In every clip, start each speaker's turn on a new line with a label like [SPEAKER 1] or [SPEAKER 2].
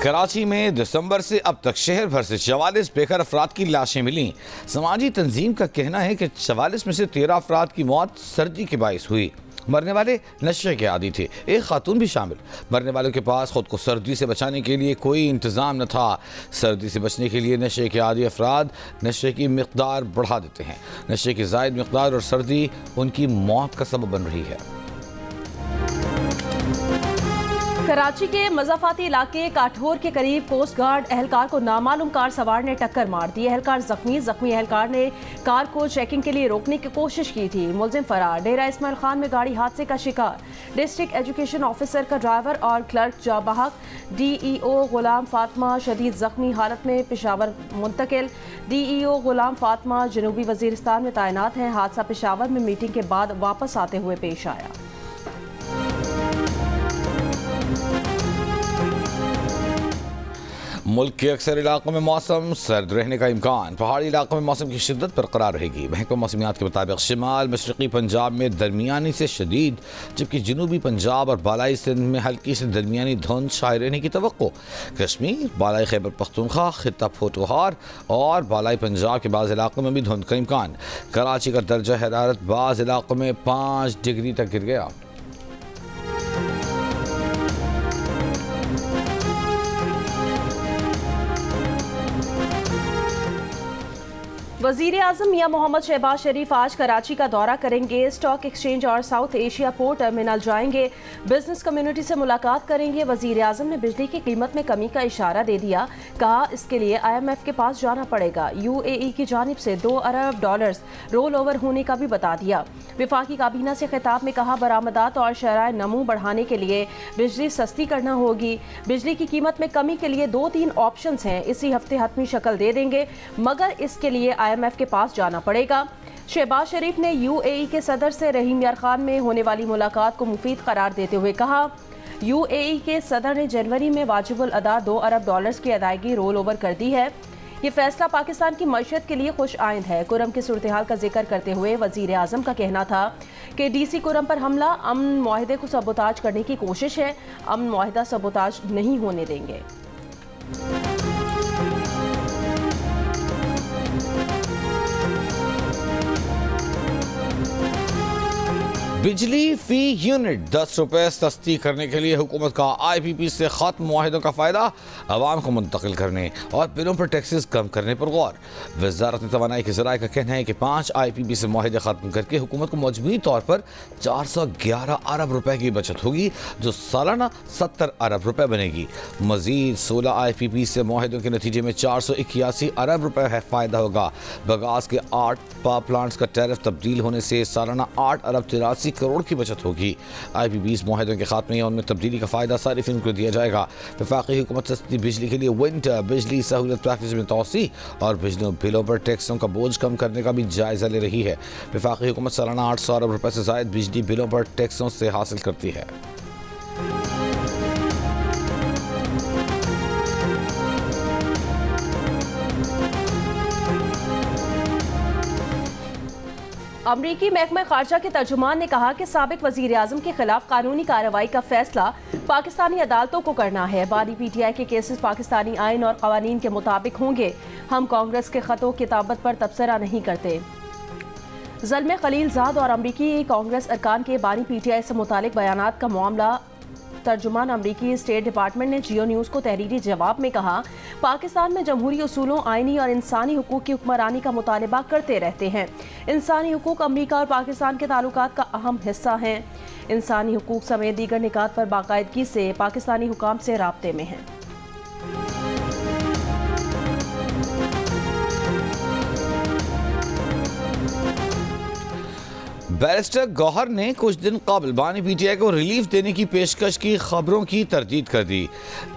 [SPEAKER 1] कराची में दिसंबर से अब तक शहर भर से 44 बेघर अफराद की लाशें मिली। समाजी तंजीम का कहना है कि 44 में से 13 अफराद की मौत सर्दी के बायस हुई। मरने वाले नशे के आदी थे, एक खातून भी शामिल। मरने वालों के पास खुद को सर्दी से बचाने के लिए कोई इंतज़ाम न था। सर्दी से बचने के लिए नशे के आदी अफराद नशे की मिकदार बढ़ा देते हैं। नशे की ज़ायद मिकदार और सर्दी उनकी मौत का सबब बन रही है।
[SPEAKER 2] कराची के मज़ाफ़ाती इलाके काठोर के करीब कोस्ट गार्ड एहलकार को नामालूम कार सवार ने टक्कर मार दी। एहलकार जख्मी एहलकार ने कार को चेकिंग के लिए रोकने की कोशिश की थी। मुलजिम फरार। डेरा इस्माइल खान में गाड़ी हादसे का शिकार। डिस्ट्रिक्ट एजुकेशन ऑफिसर का ड्राइवर और क्लर्क जाबहक। DEO गुलाम फातिमा शदीद जख्मी हालत में पेशावर मुंतकिल। DEO गुलाम फातिमा जनूबी वजीरिस्तान में तैनात हैं। हादसा पेशावर में मीटिंग के बाद वापस आते हुए पेश आया।
[SPEAKER 1] मुल्क के अक्सर इलाकों में मौसम सर्द रहने का इम्कान। पहाड़ी इलाकों में मौसम की शिद्दत बरकरार रहेगी। महकमा मौसमियात के मुताबिक शिमाल मशरक़ी पंजाब में दरमियानी से शदीद, जबकि जनूबी पंजाब और बालाई सिंध में हल्की से दरमियानी धुंध छाए रहने की तवक्को। कश्मीर, बालाई खैबर पख्तूनख्वा, खित्ता पोठोहार और बालाई पंजाब के बाज़ इलाकों में भी धुंध का इम्कान। कराची का दर्जा हरारत बाज़ इलाकों में 5 डिग्री तक गिर गया।
[SPEAKER 2] वज़ीर आज़म मियां मोहम्मद शहबाज शरीफ आज कराची का दौरा करेंगे। स्टॉक एक्सचेंज और साउथ एशिया पोर्ट टर्मिनल जाएंगे। बिजनेस कम्युनिटी से मुलाकात करेंगे। वज़ीर आज़म ने बिजली की कीमत में कमी का इशारा दे दिया। कहा इसके लिए IMF के पास जाना पड़ेगा। UAE की जानिब से $2 अरब रोल ओवर होने का भी बता दिया। विफाकी काबीना से खिताब में कहा बरामदात और शराय नमू बढ़ाने के लिए बिजली सस्ती करना होगी। बिजली की कीमत में कमी के लिए 2-3 ऑप्शन हैं, इसी हफ्ते हतमी शक्ल दे देंगे, मगर इसके लिए IMF के पास जाना पड़ेगा। शहबाज शरीफ ने UAE के सदर से रहीम यार खान में होने वाली मुलाकात को मुफीद करार देते हुए कहा UAE के सदर ने जनवरी में वाजिबुल अदा $2 अरब की अदायगी रोल ओवर कर दी है। ये फैसला पाकिस्तान की मईशत के लिए खुश आइंद है। कुरम की सूरत हाल का जिक्र करते हुए वज़ीर आज़म का कहना था कि DC कुरम पर हमला अमन मुआहिदे को सबोताज करने की कोशिश है। अमन मुआहिदा सबोताज नहीं होने देंगे।
[SPEAKER 1] बिजली फी यूनिट 10 रुपये सस्ती करने के लिए हुकूमत का IPP से खत्म मुआहिदों का फ़ायदा आवाम को मुंतकिल करने और बिलों पर टैक्सेस कम करने पर गौर। वज़ारत तवानाई के ज़राए का कहना है कि 5 IPP से मुआहिदे ख़त्म करके हुकूमत को मजमूई तौर पर 411 अरब रुपए की बचत होगी, जो सालाना 70 अरब रुपए बनेगी। मज़ीद 16 IPP से मुआहिदों के नतीजे में 481 अरब रुपए है फ़ायदा होगा। बगास के 8 पावर प्लांट्स का टैरिफ तब्दील होने से सालाना 8 अरब 83 करोड़ की बचत होगी। IPPs मुआहिदों के खात्मे या उनमें तब्दीली का फ़ायदा सारिफिन को दिया जाएगा। वफाकी हुकूमत सस्ती बिजली के लिए विंटर बिजली सहूलत पैकेज में तोसी और बिलों पर टैक्सों का बोझ कम करने का भी जायज़ा ले रही है। वफाकी हुकूमत सालाना 800 अरब रुपए से ज़ायद बिजली बिलों पर टैक्सों से हासिल करती है।
[SPEAKER 2] अमरीकी महकमा खारजा के तर्जुमान ने कहा कि साबिक वज़ीर आज़म के खिलाफ कानूनी कार्रवाई का फैसला पाकिस्तानी अदालतों को करना है। बानी PTI के केसेस पाकिस्तानी आइन और कवानीन के मुताबिक होंगे। हम कांग्रेस के खतों किताबत पर तबसरा नहीं करते। ज़ल्मे खलीलजाद और अमरीकी कांग्रेस अरकान के बानी PTI से मुतालिक बयानात का मामला। तर्जुमान अमरीकी स्टेट डिपार्टमेंट ने जियो न्यूज़ को तहरीरी जवाब में कहा पाकिस्तान में जमहूरी उसूलों, आइनी और इंसानी हुकूक की हुक्मरानी का मुतालबा करते रहते हैं। इंसानी हुकूक अमरीका और पाकिस्तान के ताल्लुकात का अहम हिस्सा हैं। इंसानी हुकूक समेत दीगर निकात पर बाकायदगी से पाकिस्तानी हुकाम से राब्ते में हैं।
[SPEAKER 1] बैरिस्टर गौहर ने कुछ दिन कबल बानी PTI को रिलीफ देने की पेशकश की खबरों की तरदीद कर दी।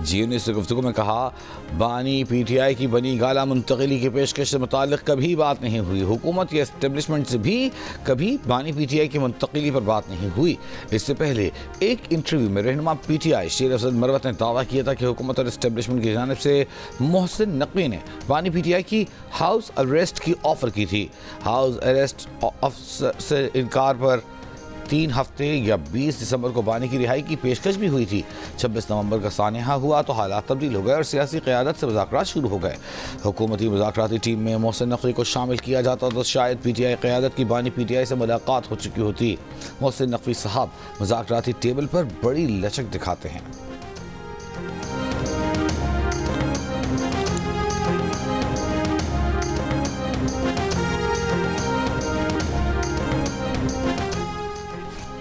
[SPEAKER 1] जियो न्यूज़ से गुफ्तगू में कहा बानी PTI की बनी गाला मुंतकिली की पेशकश से मुताल्लिक़ कभी बात नहीं हुई। हुकूमत या एस्टेब्लिशमेंट से भी कभी बानी PTI की मुंतकिली पर बात नहीं हुई। इससे पहले एक इंटरव्यू में रहनुमा PTI शेर अफजल मरवत ने दावा किया था कि हुकूमत और एस्टेब्लिशमेंट की जानिब से मोहसिन नकवी ने बानी PTI की हाउस अरेस्ट की ऑफ़र की थी। हाउस अरेस्ट से इनकार पर 3 हफ्ते या 20 दिसंबर को बानी की रिहाई की पेशकश भी हुई थी। 26 नवंबर का सानिया हुआ तो हालात तब्दील हो गए और सियासी क़यादत से मुज़ाकरात शुरू हो गए। हुकूमती मुज़ाकराती टीम में मोहसिन नकवी को शामिल किया जाता तो शायद PTI क़यादत की बानी PTI से मुलाकात हो चुकी होती। मोहसिन नकवी साहब मुज़ाकराती टेबल पर बड़ी लचक दिखाते हैं।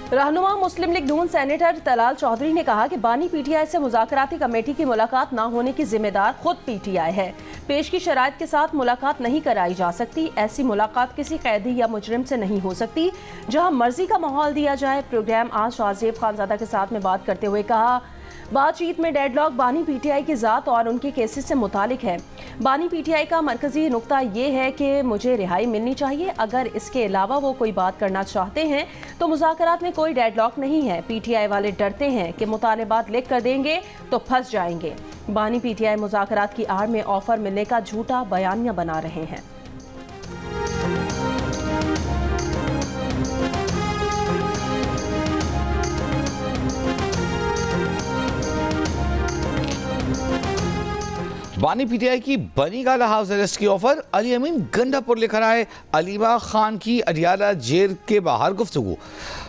[SPEAKER 2] रहनुमा मुस्लिम लीग नून सेनेटर तलाल चौधरी ने कहा कि बानी PTI से मुज़ाकराती कमेटी की मुलाकात न होने की जिम्मेदार खुद PTI है। पेश की शराइत के साथ मुलाकात नहीं कराई जा सकती। ऐसी मुलाकात किसी कैदी या मुजरिम से नहीं हो सकती। जहां मर्जी का माहौल दिया जाए। प्रोग्राम आज शाहजेब खानजादा के साथ में बात करते हुए कहा, बातचीत में डेडलॉक बानी PTI की ज़ात और उनके केसेस से मुतालिक है। बानी PTI का मरकजी नुक्ता ये है कि मुझे रिहाई मिलनी चाहिए। अगर इसके अलावा वो कोई बात करना चाहते हैं तो मुज़ाकरात में कोई डेडलॉक नहीं है। PTI वाले डरते हैं कि मुतालबात लिख कर देंगे तो फंस जाएंगे। बानी PTI मुज़ाकरात की आड़ में ऑफर मिलने का झूठा बयानिया बना रहे हैं।
[SPEAKER 1] बानी PTI की बनी गाला हाउस अरेस्ट की ऑफर। अली अमीन गंडापुर लेकर आए। अलीमा खान की अडियाला जेल के बाहर गुफ्तगू।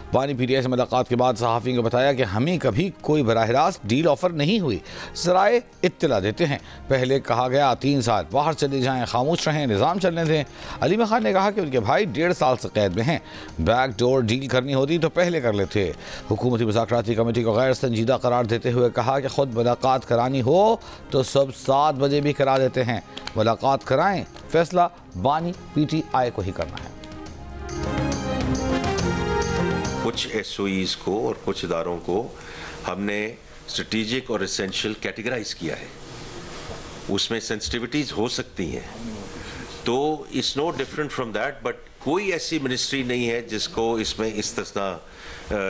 [SPEAKER 1] बानी PTI से मुलाकात के बाद सहाफ़ियों को बताया कि हमें कभी कोई बराह रास्त डील ऑफर नहीं हुई। ज़राए इत्तला देते हैं। पहले कहा गया 3 साल बाहर चले जाएं, खामोश रहें, निज़ाम चलने दें। अलीमा खान ने कहा कि उनके भाई 1.5 साल से कैद में हैं। बैक डोर डील करनी होती तो पहले कर लेते। हुकूमती मुज़ाकराती कमेटी को गैर संजीदा करार देते हुए कहा कि खुद मुलाकात करानी हो तो सब 7 बजे भी करा देते हैं। मुलाकात कराएं, फैसला बानी PTI को ही करना है।
[SPEAKER 3] कुछ SOEs को और कुछ इदारों को हमने स्ट्रेटेजिक और एसेंशियल कैटेगराइज किया है। उसमें सेंसिटिविटीज़ हो सकती हैं, तो it's no different from that. But कोई ऐसी मिनिस्ट्री नहीं है जिसको इसमें इस्तिस्ना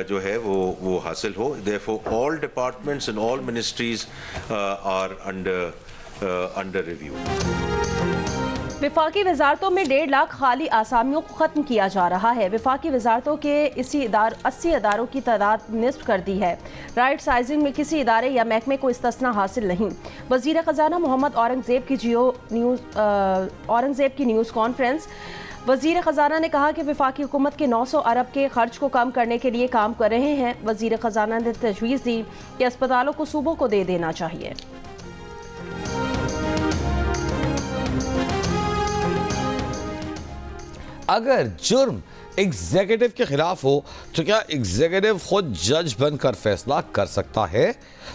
[SPEAKER 3] जो है वो हासिल हो। Therefore all departments and all ministries are under review.
[SPEAKER 2] विफाकी वजारतों में 1.5 लाख खाली आसामियों को ख़त्म किया जा रहा है। विफाकी वजारतों के 80 इदारों की तादाद निस्फ कर दी है। राइट साइजिंग में किसी इदारे या महकमे को इस्तिस्ना हासिल नहीं। वज़ीर ख़जाना मोहम्मद औरंगज़ेब की न्यूज़ कॉन्फ्रेंस। वज़ीर ख़जाना ने कहा कि विफाकी हुकूमत के 900 अरब के खर्च को कम करने के लिए काम कर रहे हैं। वज़ीर ख़जाना ने तजवीज़ दी कि अस्पतालों को सूबों को दे देना चाहिए।
[SPEAKER 1] अगर जुर्म एग्जीक्यूटिव के खिलाफ हो तो क्या एग्जीक्यूटिव खुद जज बनकर फैसला कर सकता है?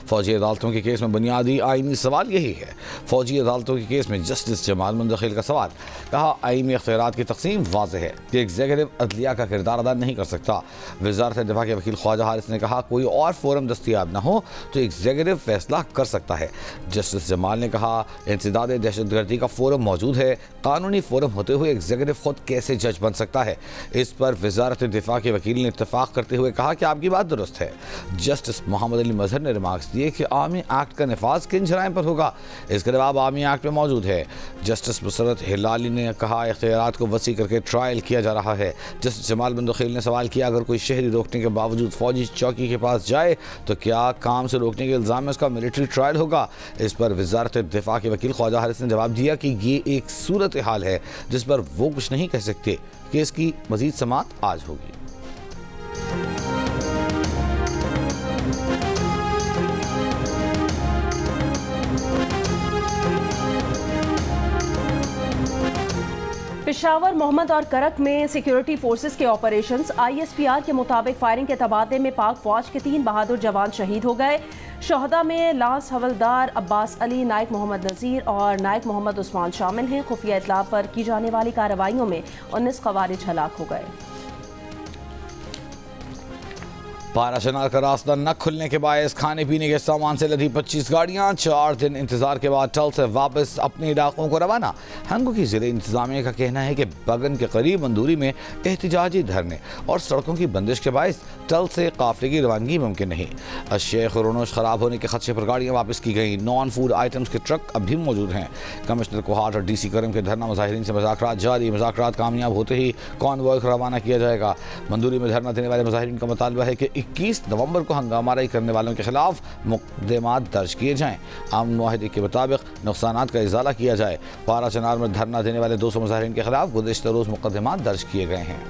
[SPEAKER 1] फौजी अदालतों के केस में बुनियादी आईनी सवाल यही है। फौजी अदालतों के केस में जस्टिस जमाल मुंतखिल का सवाल। कहा, आईनी इख्तियारात की तकसीम वाज़ेह है कि एग्जीक्यूटिव अदलिया का किरदार अदा नहीं कर सकता। वज़ारत दिफा के वकील ख्वाजा हारिस ने कहा, कोई और फोरम दस्तियाब न हो तो एग्जीक्यूटिव फैसला कर सकता है। जस्टिस जमाल ने कहा, इंसदाद दहशतगर्दी का फोरम मौजूद है। कानूनी फोरम होते हुए एग्जीक्यूटिव खुद कैसे जज बन सकता है? इस पर वज़ारत दिफा के वकील ने इत्तफाक करते हुए कहा कि आपकी बात दुरुस्त है। जस्टिस मोहम्मद अली मजहर ने रिमार्क्स दिए कि आर्मी एक्ट का नफाज किन जराइम पर होगा? इसका जवाब आर्मी एक्ट में मौजूद है। जस्टिस मुसरत हिलाली ने कहा, इख्तियारात को वसी करके ट्रायल किया जा रहा है। जस्टिस जमाल मुंतखिल ने सवाल किया, अगर कोई शहरी रोकने के बावजूद फौजी चौकी के पास जाए तो क्या काम से रोकने के इल्ज़ाम में उसका मिलिट्री ट्रायल होगा? इस पर वज़ारत दिफा के वकील ख्वाजा हारिस ने जवाब दिया कि ये एक सूरत हाल है जिस पर वो कुछ नहीं कह सकते। केस की मजीद समाअत आज होगी।
[SPEAKER 2] पेशावर, मोहम्मद और करक में सिक्योरिटी फोर्सेस के ऑपरेशंस। ISPR के मुताबिक फायरिंग के तबादले में पाक फौज के 3 बहादुर जवान शहीद हो गए। शहदा में लांस हवलदार अब्बास अली, नायक मोहम्मद नज़ीर और नायक मोहम्मद उस्मान शामिल हैं। खुफिया इतला पर की जाने वाली कार्रवाइयों में 19 ख़वारिज हलाक हो गए।
[SPEAKER 1] पाराशनार का रास्ता न खुलने के बायस खाने पीने के सामान से लदी 25 गाड़ियां। 4 दिन इंतजार के बाद टल से वापस अपने इलाकों को रवाना। हंगो की ज़िले इंतजामिया का कहना है कि बगन के करीब मंदूरी में एहतजाजी धरने और सड़कों की बंदिश के बायस टल से काफिले की रवानगी मुमकिन नहीं। अशिया खुरोनोश ख़राब होने के खदशे पर गाड़ियाँ वापस की गई। नॉन फूड आइटम्स के ट्रक अब भी मौजूद हैं। कमिश्नर कोहाट और DC करम के धरना मुजाहिरीन से मुज़ाकरात जारी। मुज़ाकरात कामयाब होते ही कॉन्वॉय रवाना किया जाएगा। मंदूरी में धरना देने वाले मुजाहिरीन का मुतालबा है कि 21 नवंबर को हंगामाराई करने वालों के खिलाफ मुकदमात दर्ज किए जाएँ। अमन मुआहदे के मुताबिक नुकसानात का इजाला किया जाए। पारा चनार में धरना देने वाले 200 मुजाहिरीन के खिलाफ गुज़िश्ता रोज़ मुकदमात दर्ज किए गए हैं।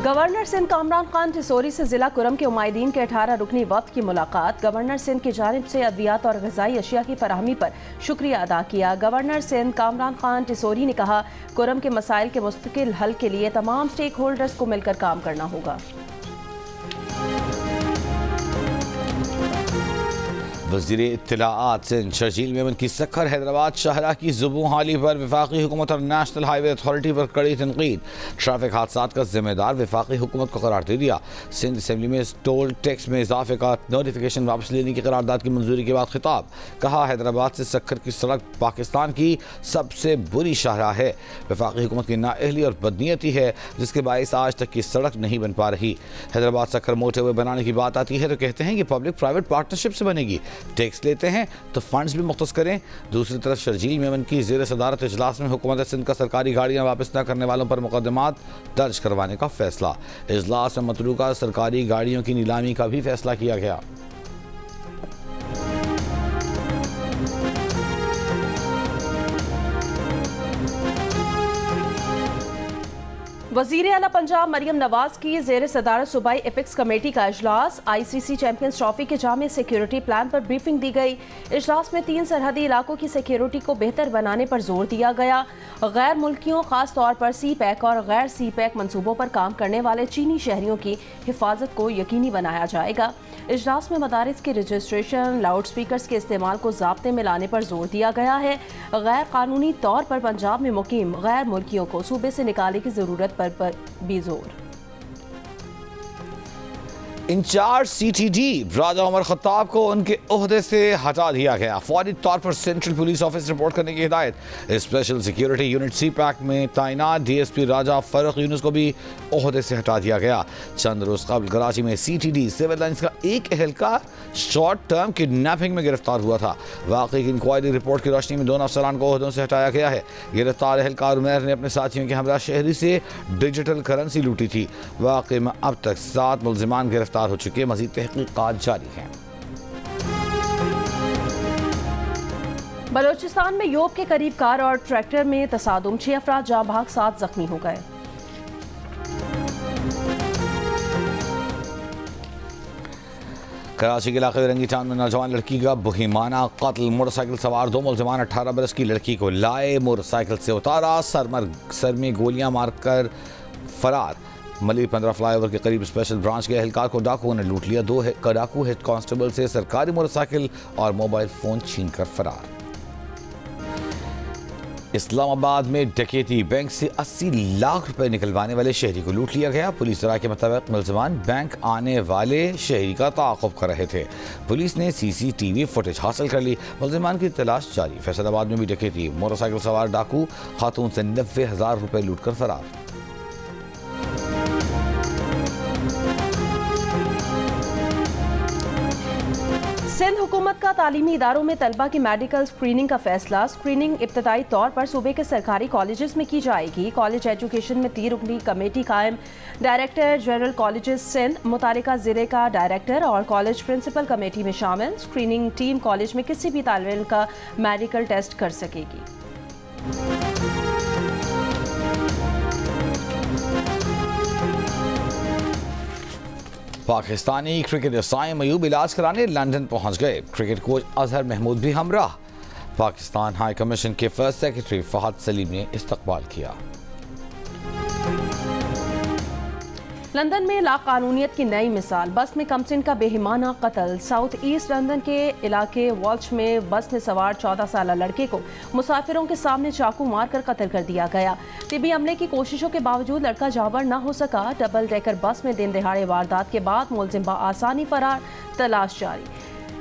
[SPEAKER 2] गवर्नर सिंध कामरान खान टिसोरी से जिला कुरम के उमायदीन के 18 रुकनी वफ्द की मुलाकात। गवर्नर सिंध की जानिब से अद्वियात और ग़िज़ाई अशिया की फराहमी पर शुक्रिया अदा किया। गवर्नर सिंध कामरान खान टिसोरी ने कहा, कुरम के मसाइल के मुस्तकिल हल के लिए तमाम स्टेक होल्डर्स को मिलकर काम करना होगा।
[SPEAKER 1] वज़ीर इत्तलाआत सिंध शर्जील मेमन की सखर हैदराबाद शाहराह की ज़ुबूं हाली पर वफाकी हुकूमत और नेशनल हाईवे अथॉरिटी पर कड़ी तनकीद। ट्रैफिक हादसात का जिम्मेदार वफाकी हुकूमत को करार दे दिया। सिंध असम्बली में टोल टैक्स में इजाफे का नोटिफिकेशन वापस लेने की करारदाद की मंजूरी के बाद खिताब। कहा, हैदराबाद से सखर की सड़क पाकिस्तान की सबसे बुरी शाहराह है। वफाकी हुकूमत की नाअहली और बदनीयती है जिसके बायस आज तक की सड़क नहीं बन पा रही। हैदराबाद सखर मोटे हुए बनाने की बात आती है तो कहते हैं कि पब्लिक प्राइवेट पार्टनरशिप से बनेगी। टैक्स लेते हैं तो फंड्स भी मुख्तस करें। दूसरी तरफ शर्जील मेमन की ज़ेर सदारत इजलास में हुकूमत सिंध का सरकारी गाड़ियाँ वापस न करने वालों पर मुकदमात दर्ज करवाने का फैसला। इजलास में मतलूका सरकारी गाड़ियों की नीलामी का भी फैसला किया गया।
[SPEAKER 2] वज़ीर आला पंजाब मरियम नवाज की ज़ेर सदारत सूबाई एपिक्स कमेटी का इजलास। ICC चैंपियंस ट्रॉफी के जामे सिक्योरिटी प्लान पर ब्रीफिंग दी गई। इजलास में 3 सरहदी इलाकों की सिक्योरिटी को बेहतर बनाने पर जोर दिया गया। गैर मुल्कियों खास तौर पर CPEC और गैर CPEC मनसूबों पर काम करने वाले चीनी शहरियों की हिफाजत को यकीनी बनाया जाएगा। इजलास में मदारिस के रजिस्ट्रेशन, लाउड स्पीकर्स के इस्तेमाल को ज़ाब्ते में लाने पर जोर दिया गया है। गैर कानूनी तौर पर पंजाब में मुकीम गैर मुल्कियों को सूबे से निकालने की ज़रूरत पर भी जोर।
[SPEAKER 1] इंचार्ज CTD राजा उमर खत्ताब को उनके ओहदे से हटा दिया गया। फौरी तौर पर सेंट्रल पुलिस ऑफिस रिपोर्ट करने की हिदायत। स्पेशल सिक्योरिटी यूनिट CPAC में तैनात DSP राजा फरूख यूनुस को भी ओहदे से हटा दिया गया। चंद रोज कबल कराची में CTD सिविल लाइंस का एक एहलकार शॉर्ट टर्म किडनैपिंग में गिरफ्तार हुआ था। वाकई की इंक्वायरी रिपोर्ट की रोशनी में 2 अफसरान को ओहदों से हटाया गया है। गिरफ्तार एहलकार उमैर ने अपने साथियों के हमरा शहरी से डिजिटल करेंसी लूटी थी। वाकई में अब तक 7 मुल्जिमान गिरफ्तार हो चुके। मजीद तहकीकात जारी हैं।
[SPEAKER 2] बलोचिस्तान में योब के करीब कार और ट्रैक्टर में तसादुम, 6 अफराद जाँ भाग 7 जख्मी हो गए।
[SPEAKER 1] कराची के इलाके रंगीचान में नौजवान लड़की का बुहीमाना कत्ल। मोटरसाइकिल सवार 2 मुल्जिमान 18 बरस की लड़की को लाए, मोटरसाइकिल से उतारा, सर में गोलियां मारकर फरार। मलिक 15 फ्लाईओवर के करीब स्पेशल ब्रांच के एहलकार को डाकुओं ने लूट लिया। 2 डाकू हेड कांस्टेबल से सरकारी मोटरसाइकिल और मोबाइल फोन छीनकर फरार। इस्लामाबाद में डकैती, बैंक से 80 लाख रुपए निकलवाने वाले शहरी को लूट लिया गया। पुलिस राय के मुताबिक मुल्जिमान बैंक आने वाले शहरी का ताक़ुब कर रहे थे। पुलिस ने CCTV फुटेज हासिल कर ली। मुल्जिमान की तलाश जारी। फैसलाबाद में भी डकैती, मोटरसाइकिल सवार डाकू खातून से 90,000 रुपए लूट कर फरार।
[SPEAKER 2] सिंध हुकूमत का तालीमी इदारों में तलबा की मेडिकल स्क्रीनिंग का फैसला। स्क्रीनिंग इब्तदाई तौर पर सूबे के सरकारी कॉलेजेस में की जाएगी। कॉलेज एजुकेशन में 3 रुकनी कमेटी कायम। डायरेक्टर जनरल कॉलेजेस सिंध मुतालिका ज़िले का डायरेक्टर और कॉलेज प्रिंसिपल कमेटी में शामिल। स्क्रीनिंग टीम कॉलेज में किसी भी तालिब इल्म का मेडिकल टेस्ट कर सकेगी।
[SPEAKER 1] पाकिस्तानी क्रिकेटर साइम अयूब इलाज कराने लंदन पहुंच गए। क्रिकेट कोच अजहर महमूद भी हमराह। पाकिस्तान हाई कमीशन के फर्स्ट सेक्रेटरी फहद सलीम ने इस्तकबाल किया।
[SPEAKER 2] लंदन में लाकानूनियत की नई मिसाल। बस में कमसिन का बेहिमाना कत्ल। साउथ ईस्ट लंदन के इलाके वॉल्श में बस में सवार 14 साल लड़के को मुसाफिरों के सामने चाकू मारकर कत्ल कर दिया गया। तिबी अमले की कोशिशों के बावजूद लड़का जाबर न हो सका। डबल डेकर बस में दिन दहाड़े वारदात के बाद मुलजिम आसानी फरार, तलाश जारी।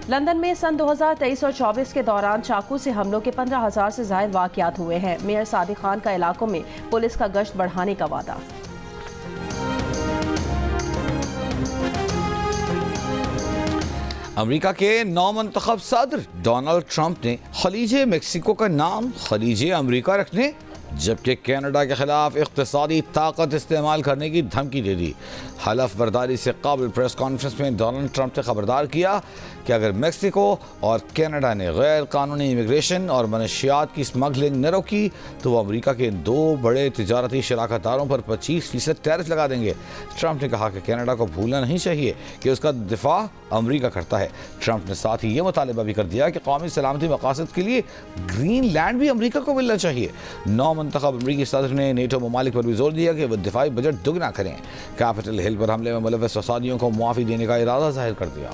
[SPEAKER 2] लंदन में सन 2023 और 24 के दौरान चाकू से हमलों के 15,000 से ज़ायद वाक़यात हुए हैं। मेयर सादिक खान का इलाकों में पुलिस का गश्त बढ़ाने का वादा।
[SPEAKER 1] अमेरिका के नौमंतखब सदर डोनाल्ड ट्रंप ने खलीज मेक्सिको का नाम खलीज अमेरिका रखने जबकि कनाडा के खिलाफ इक़्तिसादी ताकत इस्तेमाल करने की धमकी दे दी। हलफ बर्दारी से काबिल प्रेस कॉन्फ्रेंस में डोनाल्ड ट्रंप ने खबरदार किया कि अगर मेक्सिको और कनाडा ने गैर कानूनी इमिग्रेशन और मनशियात की स्मगलिंग न रोकी तो वो अमेरिका के दो बड़े तिजारती शराकतदारों पर 25% टैरिफ लगा देंगे। ट्रंप ने कहा कि कनाडा को भूलना नहीं चाहिए कि उसका दिफा अमेरिका करता है। ट्रंप ने साथ ही ये मुतालबा भी कर दिया कि कौमी सलामती मकासद के लिए ग्रीनलैंड भी अमेरिका को मिलना चाहिए। नौमंतखब अमरीकी सदर ने नेटो ममालिक पर भी जोर दिया कि वह दिफाई बजट दुगना करें। कैपिटल हिल पर हमले में मुलव्वस फसादियों को मुआफ़ी देने का इरादा जाहिर कर दिया।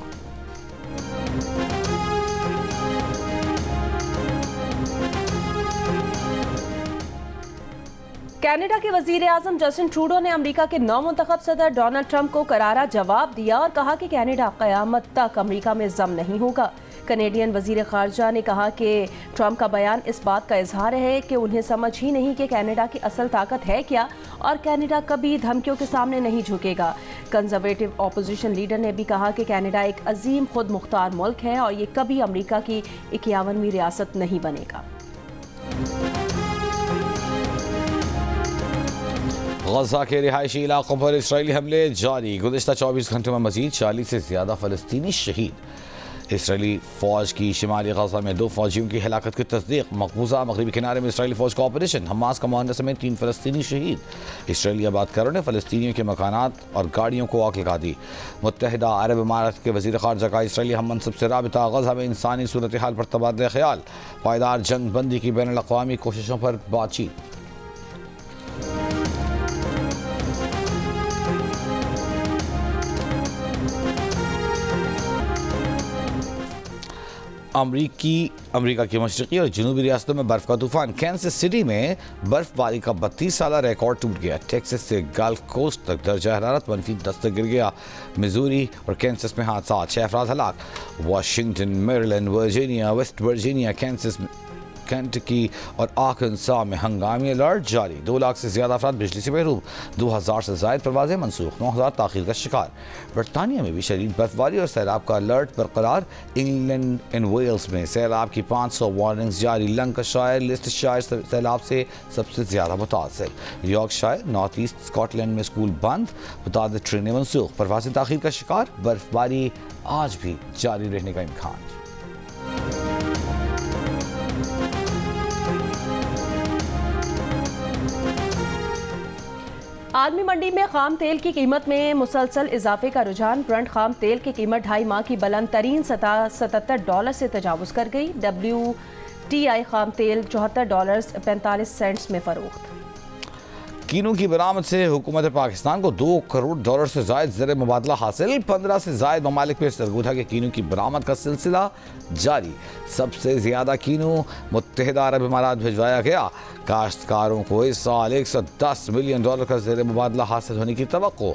[SPEAKER 2] कनाडा के वजीर आजम जस्टिन ट्रूडो ने अमेरिका के नौमुंतखब सदर डोनाल्ड ट्रंप को करारा जवाब दिया और कहा कि कनाडा क़यामत तक अमेरिका में जम नहीं होगा। कनेडियन वजीर खारजा ने कहा कि ट्रंप का बयान इस बात का इजहार है कि उन्हें समझ ही नहीं कि कनाडा की असल ताकत है क्या और कनाडा कभी धमकियों के सामने नहीं झुकेगा। कंजर्वेटिव ऑपोजिशन लीडर ने भी कहा कि कनाडा एक अजीम खुद मुख्तार मुल्क है और ये कभी अमेरिका की 51वीं रियासत नहीं बनेगा।
[SPEAKER 1] गजा के रिहायशी इलाकों पर इसराइली हमले जारी। गुज़िश्ता 24 घंटों में मजीद 40 से ज़्यादा फ़लस्तीनी शहीद। इसराइली फ़ौज की शिमाली गजा में 2 फ़ौजियों की हलाकत की तस्दीक। मकबूजा मगरबी किनारे में इसराइली फ़ौज का ऑपरेशन। हमास कमांडर समेत 3 फ़लस्तीनी शहीद। इसराइली आबादकारों ने फ़लस्तीनियों के मकानात और गाड़ियों को आग लगा दी। मुत्तहिदा अरब इमारात के वज़ीर ख़ारजा का इसराइली हम मनसब से राबिता। गजा में इंसानी सूरत हाल पर तबादला ख्याल। पायदार जंग बंदी की बैनुल अक़वामी कोशिशों पर बातचीत। अमेरिका की मशरक़ी और जनूबी रियासतों में बर्फ़ का तूफान। कैंसस सिटी में बर्फबारी का 32 साला रिकॉर्ड टूट गया। टेक्सास से गल्फ कोस्ट तक दर्जा हरारत -10 तक गिर गया। मिजूरी और कैंसस में हादसा, 6 अफराद हलाक। Washington, Maryland, Virginia, West Virginia, Kansas, Kentucky और आर्कांसा में हंगामी अलर्ट जारी। 2 लाख से ज़्यादा अफराद बिजली से महरूम। 2000 से ज़ायद परवाज़ें मनसूख। 9000 ताख़ीर का शिकार। बरतानिया में भी शदीद बर्फबारी और सैलाब का अलर्ट बरकरार। इंग्लैंड एंड वेल्स में सैलाब की 500 वार्निंग्स जारी। लंकाशायर, लिस्टशायर सैलाब से सबसे ज़्यादा मुतासर। यॉर्कशायर, नॉर्थ ईस्ट स्कॉटलैंड में स्कूल बंद। मुताद ट्रेनें मनसूख। परवाज़ें ताख़ीर का शिकार। बर्फबारी आज भी जारी रहने का इम्कान।
[SPEAKER 2] आलमी मंडी में खाम तेल की कीमत में मुसलसल इजाफे का रुझान। ब्रंट खाम तेल की कीमत 2.5 माह की बुलंद तरीन सतह $77 से तजावुज़ कर गई। WTI खाम तेल $74.45 में फरोख्त।
[SPEAKER 1] कीनू की बरामद से हुकूमत पाकिस्तान को $2 करोड़ से ज़ायद ज़र मुबादला हासिल। 15 से ज़ायद ममालिक में सरगोधा के कीनू की बरामद का सिलसिला जारी। सबसे ज़्यादा कीनू मुत्तहिदा अरब इमारात भिजवाया गया। काश्तकारों को इस साल $110 मिलियन का ज़र मुबादला हासिल होने की तवक्को।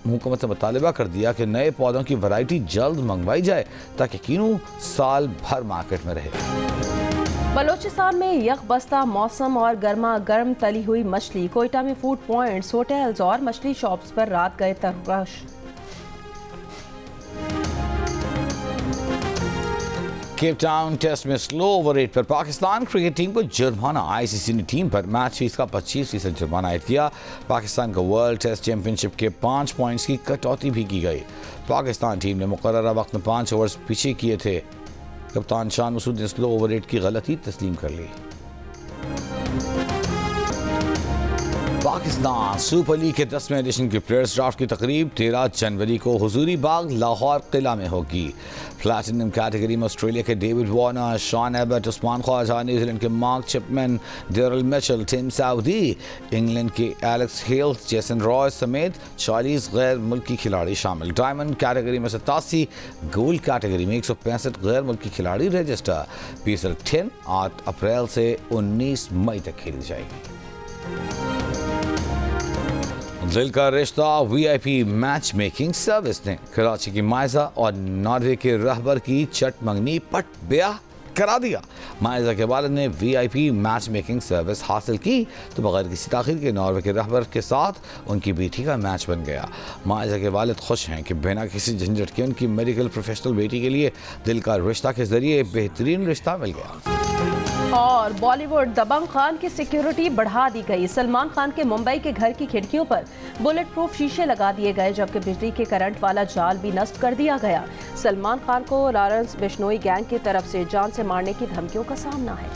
[SPEAKER 1] हुकूमत ने मुतालबा कर दिया कि नए पौधों की वैरायटी जल्द मंगवाई जाए ताकि कीनू साल भर मार्केट में रहे।
[SPEAKER 2] बलोचिस्तान में यकबस्ता मौसम और गर्मा गर्म तली हुई मछली। कोयटा में फूड पॉइंट्स, होटल्स और मछली शॉप्स पर रात गए तरकश।
[SPEAKER 1] केप टाउन टेस्ट में स्लो ओवर रेट पर पाकिस्तान क्रिकेट टीम को जुर्माना। आईसीसी ने टीम पर मैच फीस का 25% जुर्माना आयद किया। पाकिस्तान को वर्ल्ड टेस्ट चैंपियनशिप के 5 पॉइंट्स की कटौती भी की गई। पाकिस्तान टीम ने मुकर्ररा वक्त में 5 ओवर्स पीछे किए थे। कप्तान शान मसूद ने स्लो ओवर रेट की गलती तस्लीम कर ली। पाकिस्तान सुपर लीग के 10वें एडिशन की प्लेयर्स ड्राफ्ट की तकरीब 13 जनवरी को हुजूरी बाग लाहौर किला में होगी। प्लैटिनम कैटेगरी में ऑस्ट्रेलिया के David Warner, Sean Abbott, Usman Khawaja, New Zealand के Mark Chapman, Daryl Mitchell, Tim Southee, England के एलेक्स हेल्स, जेसन रॉय समेत 40 गैर मुल्की खिलाड़ी शामिल। डायमंड कैटेगरी में 87, गोल्ड कैटेगरी में 165 गैर मुल्की खिलाड़ी रजिस्टर। PSL 10 8 अप्रैल से 19 मई तक खेली जाएगी। दिल का रिश्ता वीआईपी मैच मेकिंग सर्विस ने कराची की मायजा और नॉर्वे के रहबर की चट मंगनी पट ब्याह करा दिया। मायजा के वालिद ने वीआईपी मैच मेकिंग सर्विस हासिल की तो बगैर किसी ताखीर के नॉर्वे के रहबर के साथ उनकी बेटी का मैच बन गया। मायजा के वालिद खुश हैं कि बिना किसी झंझट के उनकी मेडिकल प्रोफेशनल बेटी के लिए दिल का रिश्ता के जरिए बेहतरीन रिश्ता मिल गया।
[SPEAKER 2] और बॉलीवुड दबंग खान की सिक्योरिटी बढ़ा दी गई। सलमान खान के मुंबई के घर की खिड़कियों पर बुलेट प्रूफ शीशे लगा दिए गए, जबकि बिजली के करंट वाला जाल भी नस्ब कर दिया गया। सलमान खान को लॉरेंस बिश्नोई गैंग की तरफ से जान से मारने की धमकियों का सामना है।